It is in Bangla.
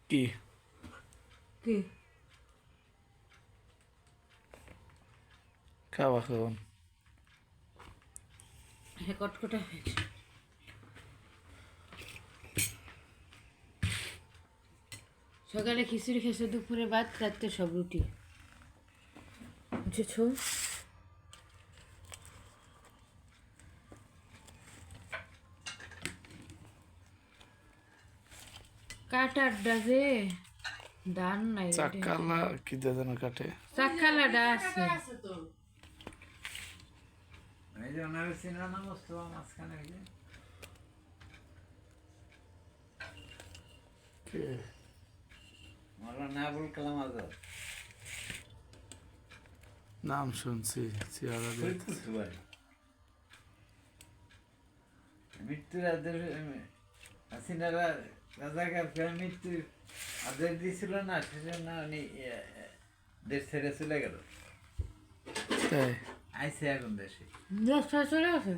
কি কি খাওয়া খাওয়ান হ্যাঁ কটকটা হয়েছে। সকালে খিচুড়ি খেয়েছে, দুপুরে ভাত, রাত্রে সব রুটি, বুঝেছো? কাটার ডাজে ধান নাই, চাকালা কি যেন কাটে চাকালাডা আছে। এই যে ওনার চিনা না মোস্তফা মাঝখানে ওই যে কে মৌলানা আবুল কালাম আজাদ নাম শুনছি চেহারা ফরিদপুর তো বাড়ি। মৃত্যুর আদেশ হাসিনারা রাজাকার মৃত্যু আদেশ দিয়েছিল না, সেজন্য উনি দেশ ছেড়ে চলে গেল। তাই আইসে এখন দেশে। দেশ চলে গেছে।